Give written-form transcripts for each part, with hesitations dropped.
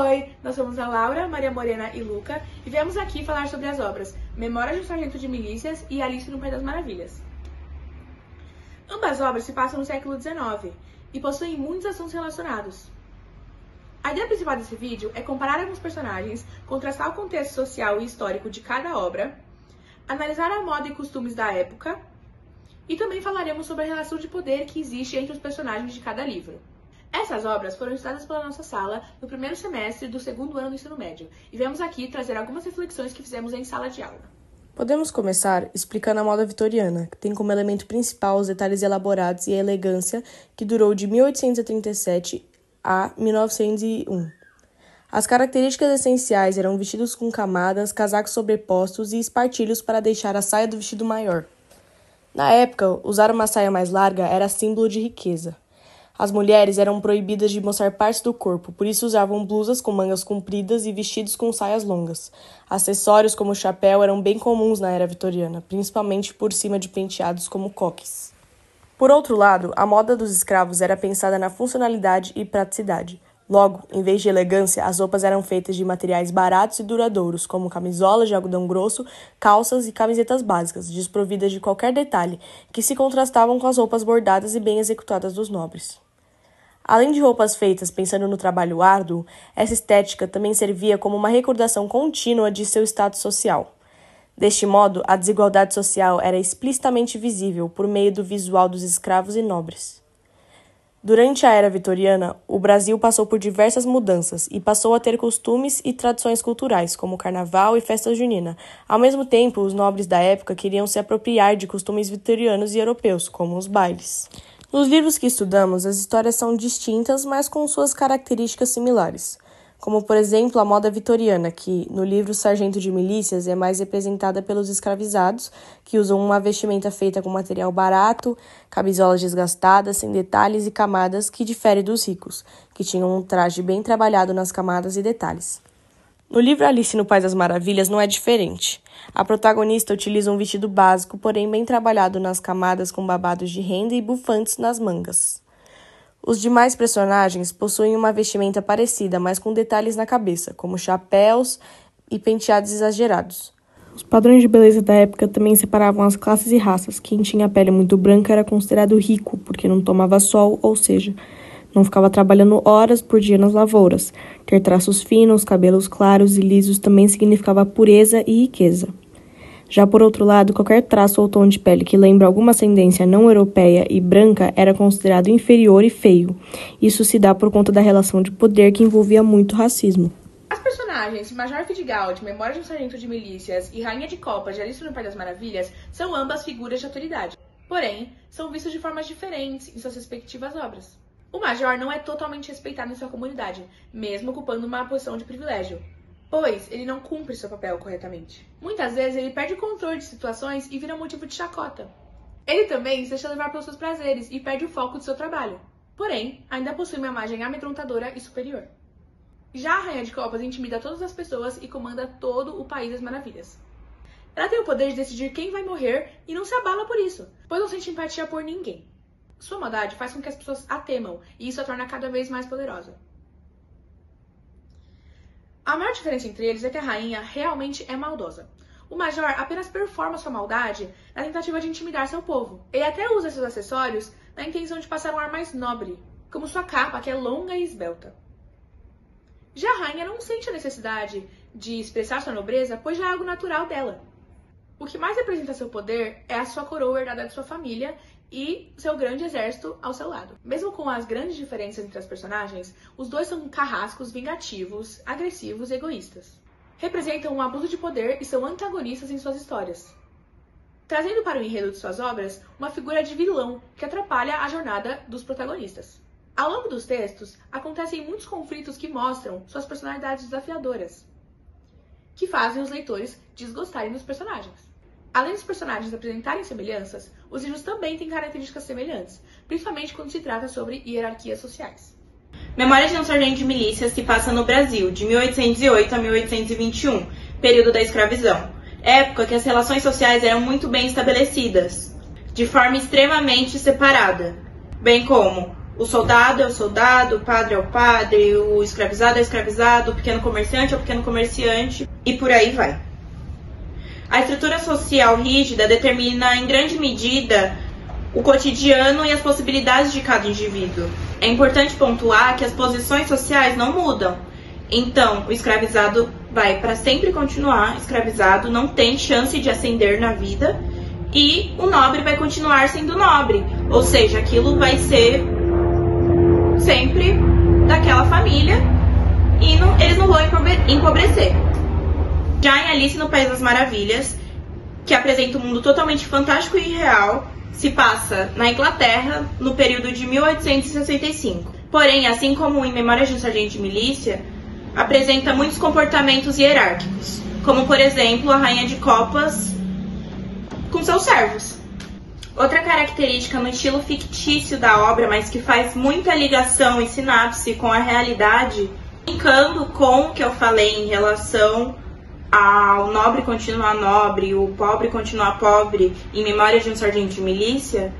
Oi, nós somos a Laura, Maria Morena e Luca e viemos aqui falar sobre as obras Memórias de um Sargento de Milícias e Alice no País das Maravilhas. Ambas obras se passam no século XIX e possuem muitos assuntos relacionados. A ideia principal desse vídeo é comparar alguns personagens, contrastar o contexto social e histórico de cada obra, analisar a moda e costumes da época e também falaremos sobre a relação de poder que existe entre os personagens de cada livro. Essas obras foram estudadas pela nossa sala no primeiro semestre do segundo ano do ensino médio e viemos aqui trazer algumas reflexões que fizemos em sala de aula. Podemos começar explicando a moda vitoriana, que tem como elemento principal os detalhes elaborados e a elegância que durou de 1837 a 1901. As características essenciais eram vestidos com camadas, casacos sobrepostos e espartilhos para deixar a saia do vestido maior. Na época, usar uma saia mais larga era símbolo de riqueza. As mulheres eram proibidas de mostrar partes do corpo, por isso usavam blusas com mangas compridas e vestidos com saias longas. Acessórios como chapéu eram bem comuns na era vitoriana, principalmente por cima de penteados como coques. Por outro lado, a moda dos escravos era pensada na funcionalidade e praticidade. Logo, em vez de elegância, as roupas eram feitas de materiais baratos e duradouros, como camisolas de algodão grosso, calças e camisetas básicas, desprovidas de qualquer detalhe, que se contrastavam com as roupas bordadas e bem executadas dos nobres. Além de roupas feitas pensando no trabalho árduo, essa estética também servia como uma recordação contínua de seu status social. Deste modo, a desigualdade social era explicitamente visível por meio do visual dos escravos e nobres. Durante a era vitoriana, o Brasil passou por diversas mudanças e passou a ter costumes e tradições culturais, como carnaval e festa junina. Ao mesmo tempo, os nobres da época queriam se apropriar de costumes vitorianos e europeus, como os bailes. Nos livros que estudamos, as histórias são distintas, mas com suas características similares, como, por exemplo, a moda vitoriana, que, no livro Sargento de Milícias, é mais representada pelos escravizados, que usam uma vestimenta feita com material barato, camisolas desgastadas, sem detalhes e camadas, que difere dos ricos, que tinham um traje bem trabalhado nas camadas e detalhes. No livro Alice no País das Maravilhas não é diferente. A protagonista utiliza um vestido básico, porém bem trabalhado nas camadas com babados de renda e bufantes nas mangas. Os demais personagens possuem uma vestimenta parecida, mas com detalhes na cabeça, como chapéus e penteados exagerados. Os padrões de beleza da época também separavam as classes e raças. Quem tinha a pele muito branca era considerado rico, porque não tomava sol, ou seja, não ficava trabalhando horas por dia nas lavouras. Ter traços finos, cabelos claros e lisos também significava pureza e riqueza. Já por outro lado, qualquer traço ou tom de pele que lembra alguma ascendência não europeia e branca era considerado inferior e feio. Isso se dá por conta da relação de poder que envolvia muito racismo. As personagens Major Fittipaldi, Memórias de um Sargento de Milícias e Rainha de Copas de Alice no País das Maravilhas são ambas figuras de autoridade. Porém, são vistos de formas diferentes em suas respectivas obras. O Major não é totalmente respeitado em sua comunidade, mesmo ocupando uma posição de privilégio, pois ele não cumpre seu papel corretamente. Muitas vezes ele perde o controle de situações e vira motivo de chacota. Ele também se deixa levar pelos seus prazeres e perde o foco do seu trabalho. Porém, ainda possui uma imagem amedrontadora e superior. Já a Rainha de Copas intimida todas as pessoas e comanda todo o País das Maravilhas. Ela tem o poder de decidir quem vai morrer e não se abala por isso, pois não sente empatia por ninguém. Sua maldade faz com que as pessoas a temam, e isso a torna cada vez mais poderosa. A maior diferença entre eles é que a rainha realmente é maldosa. O Major apenas performa sua maldade na tentativa de intimidar seu povo. Ele até usa seus acessórios na intenção de passar um ar mais nobre, como sua capa, que é longa e esbelta. Já a rainha não sente a necessidade de expressar sua nobreza, pois já é algo natural dela. O que mais representa seu poder é a sua coroa herdada de sua família e seu grande exército ao seu lado. Mesmo com as grandes diferenças entre as personagens, os dois são carrascos, vingativos, agressivos e egoístas. Representam um abuso de poder e são antagonistas em suas histórias, trazendo para o enredo de suas obras uma figura de vilão que atrapalha a jornada dos protagonistas. Ao longo dos textos, acontecem muitos conflitos que mostram suas personalidades desafiadoras, que fazem os leitores desgostarem dos personagens. Além dos personagens apresentarem semelhanças, os livros também têm características semelhantes, principalmente quando se trata sobre hierarquias sociais. Memórias de um Sargento de Milícias se passa no Brasil, de 1808 a 1821, período da escravidão, época que as relações sociais eram muito bem estabelecidas, de forma extremamente separada, bem como O soldado é o soldado, o padre é o padre, o escravizado é o escravizado, o pequeno comerciante é o pequeno comerciante, e por aí vai. A estrutura social rígida determina, em grande medida, o cotidiano e as possibilidades de cada indivíduo. É importante pontuar que as posições sociais não mudam. Então, o escravizado vai para sempre continuar escravizado, não tem chance de ascender na vida, e o nobre vai continuar sendo nobre, ou seja, aquilo vai ser sempre daquela família e eles não vão empobrecer. Já em Alice no País das Maravilhas, que apresenta um mundo totalmente fantástico e irreal, se passa na Inglaterra no período de 1865. Porém, assim como em Memórias de um Sargento de Milícia, apresenta muitos comportamentos hierárquicos, como por exemplo a Rainha de Copas com seus servos. Outra característica no estilo fictício da obra, mas que faz muita ligação e sinapse com a realidade, linkando com o que eu falei em relação ao nobre continuar nobre, o pobre continuar pobre, em Memórias de um Sargento de Milícia,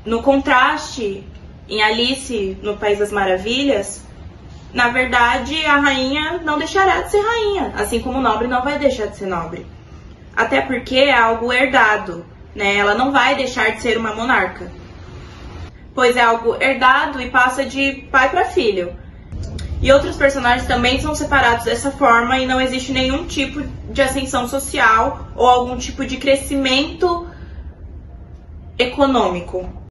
no contraste, em Alice no País das Maravilhas, na verdade a rainha não deixará de ser rainha, assim como o nobre não vai deixar de ser nobre. Até porque é algo herdado, né? Ela não vai deixar de ser uma monarca, pois é algo herdado e passa de pai para filho. E outros personagens também são separados dessa forma e não existe nenhum tipo de ascensão social ou algum tipo de crescimento econômico.